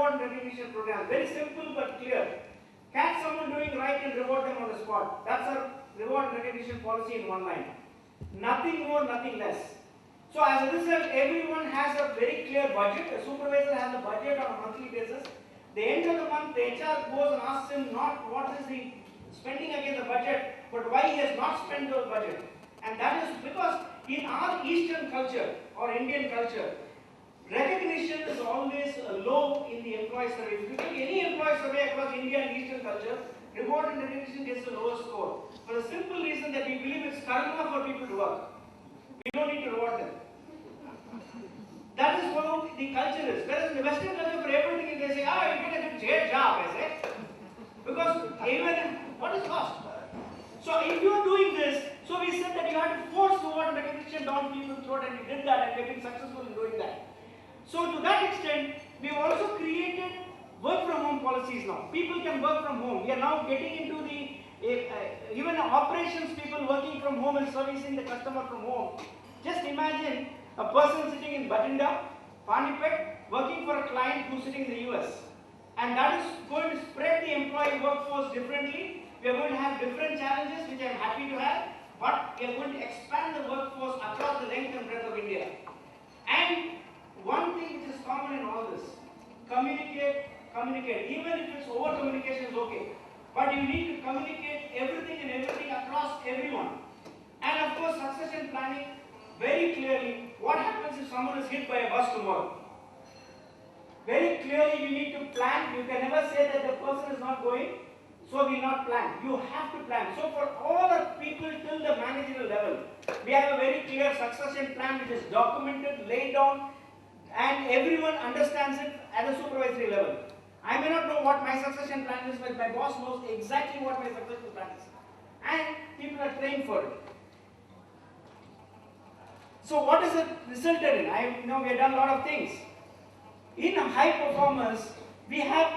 reward and recognition program. Very simple but clear. Catch someone doing right and reward them on the spot. That's our reward and recognition policy in one line. Nothing more, nothing less. So as a result, everyone has a very clear budget. The supervisor has a budget on a monthly basis. The end of the month, the HR goes and asks him not what is he spending against the budget, but why he has not spent the budget. And that is because in our Eastern culture or Indian culture, recognition is always low in the employee survey. If you take any employee survey across India and Eastern culture, reward and recognition gets the lowest score. For the simple reason that we believe it's karma for people to work. We don't need to reward them. That is what the culture is. Whereas in the Western culture, for everything, they say, you get a good job, I say. Because even what is cost? So if you are doing this, so we said that you have to force reward and recognition down people's throat, and we did that, and we have been successful in doing that. So to that extent, we have also created work from home policies now. People can work from home. We are now getting into the even operations people working from home and servicing the customer from home. Just imagine a person sitting in Bathinda, Panipat, working for a client who's sitting in the US. And that is going to spread the employee workforce differently. We are going to have different challenges, which I am happy to have, but we are going to expand the workforce across the length and breadth of India. And one thing which is common in all this, communicate. Even if it's over communication is okay. But you need to communicate everything across everyone. And of course, succession planning, very clearly, what happens if someone is hit by a bus tomorrow? Very clearly, you need to plan. You can never say that the person is not going, so we will not plan. You have to plan. So for all the people till the managerial level, we have a very clear succession plan which is documented, laid down, and everyone understands it at a supervisory level. I may not know what my succession plan is, but my boss knows exactly what my succession plan is. And people are trained for it. So what has it resulted in? We have done a lot of things. In high performance, we have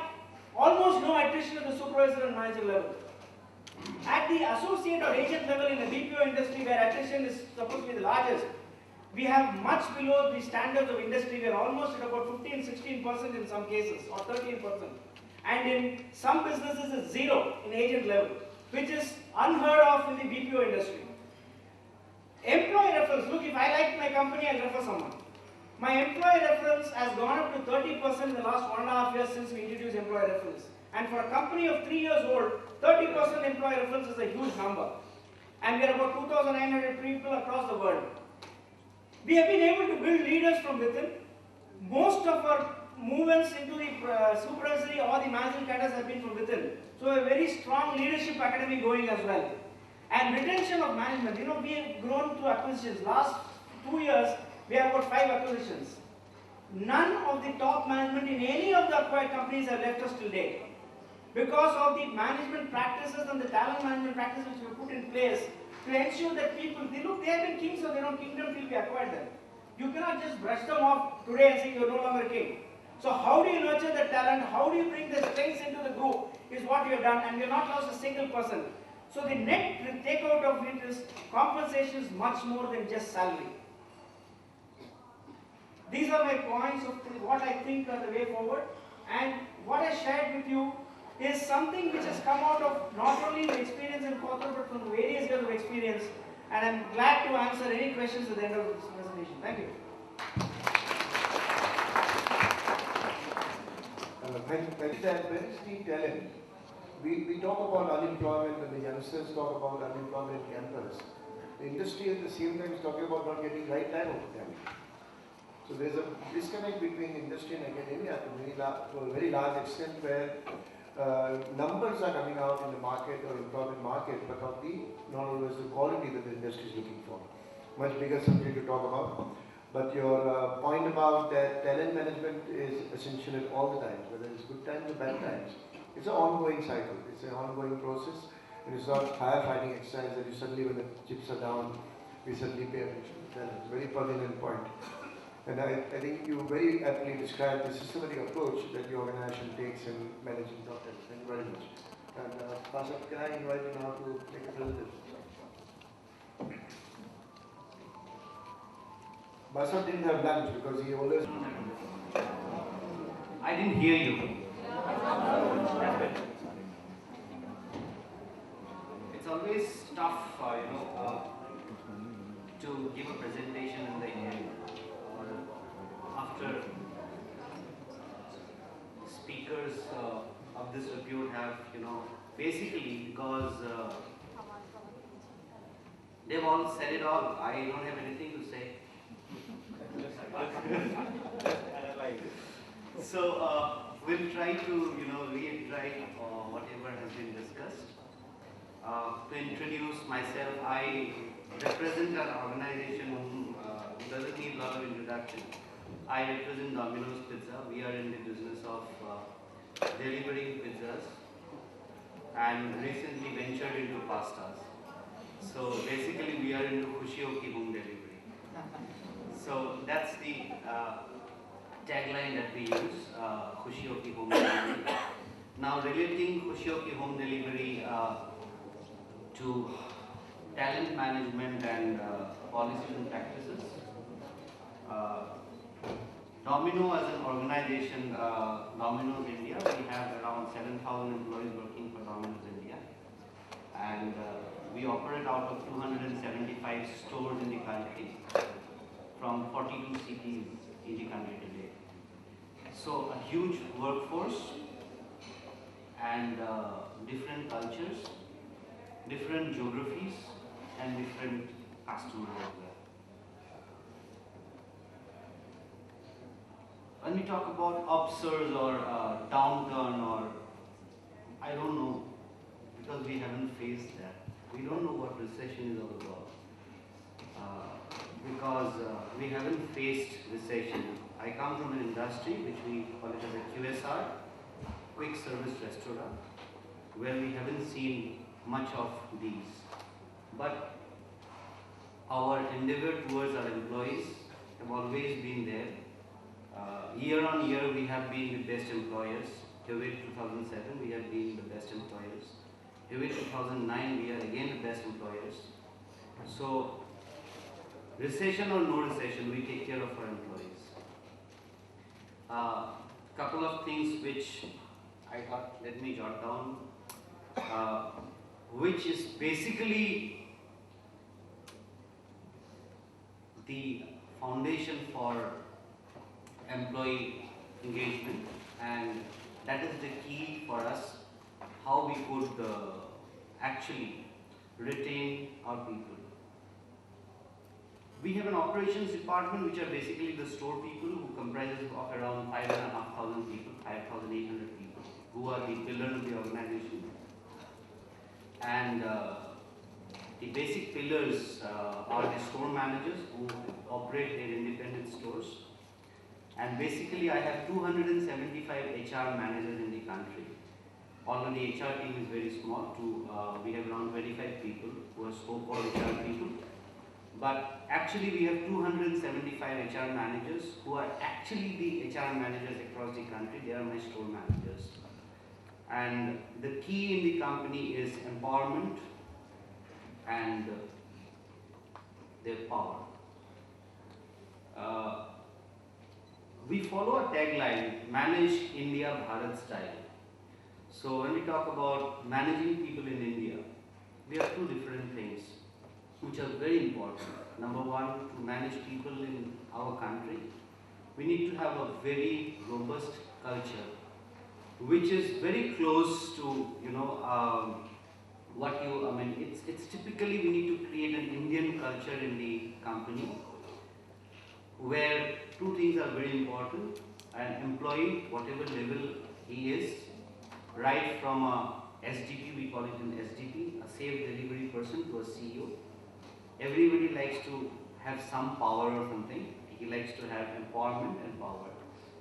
almost no attrition at the supervisor and manager level. At the associate or agent level in the BPO industry, where attrition is supposed to be the largest, we have much below the standards of industry. We are almost at about 15-16% in some cases, or 13%. And in some businesses, it's zero in agent level, which is unheard of in the BPO industry. Employee referrals. Look, if I like my company, I'll refer someone. My employee referrals has gone up to 30% in the last 1.5 years since we introduced employee referrals. And for a company of 3 years old, 30% employee referrals is a huge number. And we are about 2,900 people across the world. We have been able to build leaders from within. Most of our movements into the supervisory or the managing cadres have been from within. So a very strong leadership academy going as well. And retention of management. We have grown through acquisitions. Last 2 years, we have about 5 acquisitions. None of the top management in any of the acquired companies have left us till date. Because of the management practices and the talent management practices which we put in place to ensure that people, they have been kings of their own kingdom till we acquired them. You cannot just brush them off today and say you are no longer a king. So how do you nurture the talent? How do you bring the strengths into the group is what we have done, and we have not lost a single person. So the net takeout of it is compensation is much more than just salary. These are my points of what I think are the way forward, and what I shared with you is something which has come out of not only the experience in corporate but from various years of experience, and I'm glad to answer any questions at the end of this presentation. Thank you. When we talent, we talk about unemployment and the youngsters talk about unemployment campus. The industry at the same time is talking about not getting right time of talent. So there's a disconnect between industry and academia to a very large extent, where numbers are coming out in the market or employment market, but not always the quality that the industry is looking for. Much bigger subject to talk about. But your point about that talent management is essential at all the times, whether it's good times or bad times. It's an ongoing cycle. It's an ongoing process. And it's not firefighting exercise that you suddenly, when the chips are down, we suddenly pay attention. That's a very pertinent point. And I think you very aptly described the systematic approach that the organization takes in managing top talent. Thank you very much. And Pastor, can I invite you now to make a presentation? Basant didn't have lunch because he always... I I didn't hear you. It's always tough, to give a presentation in the end or after speakers of this repute have, basically because they've all said it all. I don't have anything to say. So we'll try to, reiterate whatever has been discussed. To introduce myself, I represent an organization who doesn't need a lot of introduction. I represent Domino's Pizza. We are in the business of delivering pizzas and recently ventured into pastas. So basically we are into Kushioki home delivery. So that's the tagline that we use, Kushioki home delivery. Now relating Kushioki home delivery to talent management and policies and practices. Domino as an organization, Domino's India, we have around 7,000 employees working for Domino's India, and we operate out of 275 stores in the country from 42 cities in the country today. So a huge workforce and different cultures, different geographies and different customers as well. When we talk about upsurge or downturn, or I don't know, because we haven't faced that. We don't know what recession is all about. Because we haven't faced recession. I come from an industry which we call it as a QSR, quick service restaurant, where we haven't seen much of these. But our endeavor towards our employees have always been there. Year on year, we have been the best employers. Till 2007, we have been the best employers. Till 2009, we are again the best employers. So, recession or no recession, we take care of our employees. Couple of things which I thought, let me jot down, which is basically the foundation for employee engagement, and that is the key for us, how we could actually retain our people. We have an operations department which are basically the store people, who comprises of around 5,500 people, 5,800 people, who are the pillars of the organization. And the basic pillars are the store managers who operate their independent stores. And basically I have 275 HR managers in the country. Although the HR team is very small, we have around 25 people who are so-called HR people. But actually we have 275 HR managers who are actually the HR managers across the country. They are my store managers. And the key in the company is empowerment and their power. We follow a tagline, manage India Bharat style. So when we talk about managing people in India, we have two different things which are very important. Number one, to manage people in our country, we need to have a very robust culture, which is very close to, it's typically we need to create an Indian culture in the company, where two things are very important. An employee, whatever level he is, right from a SDP, we call it an SDP, a safe delivery person, to a CEO. Everybody likes to have some power or something. He likes to have empowerment and power.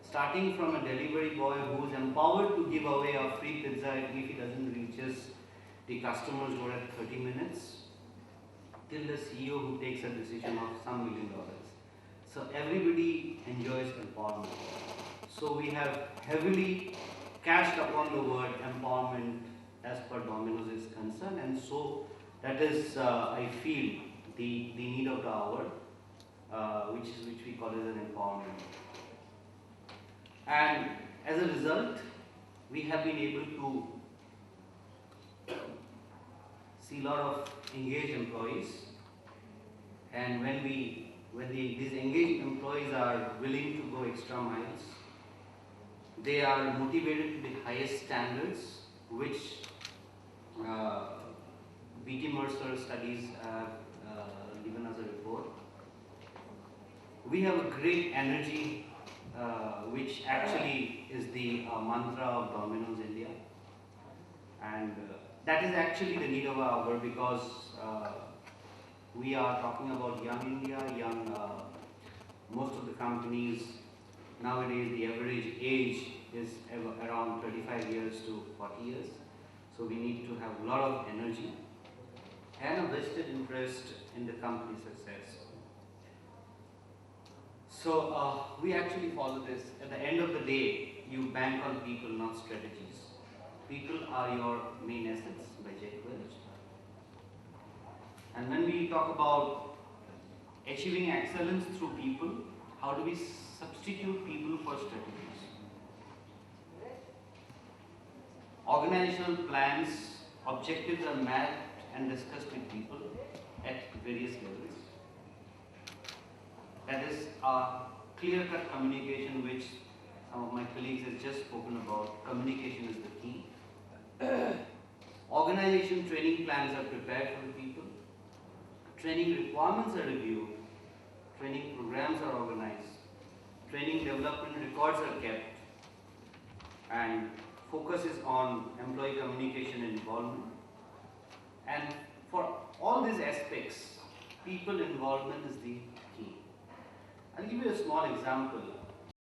Starting from a delivery boy who is empowered to give away a free pizza if he doesn't reach the customer's door at 30 minutes, till the CEO who takes a decision of some $1 million. So everybody enjoys empowerment. So we have heavily cashed upon the word empowerment as per Domino's is concerned, and so that is, I feel, the need of the hour, which we call as an empowerment. And As a result, we have been able to see a lot of engaged employees, and when these engaged employees are willing to go extra miles, they are motivated to the highest standards, which BT Mercer studies have given us a report. We have a great energy, which actually is the mantra of Domino's India, and that is actually the need of our hour, because we are talking about young India, most of the companies nowadays, the average age is around 35 years to 40 years. So we need to have a lot of energy and a vested interest in the company success. So we actually follow this. At the end of the day, you bank on people, not strategies. People are your main assets, by Jack Welch. And when we talk about achieving excellence through people, how do we substitute people for strategies? Organizational plans, objectives are mapped and discussed with people at various levels. That is a clear-cut communication, which some of my colleagues have just spoken about. Communication is the key. Organization training plans are prepared for the people. Training requirements are reviewed. Training programs are organized. Training development records are kept. And focus is on employee communication and involvement. And for all these aspects, people involvement is the key. I'll give you a small example.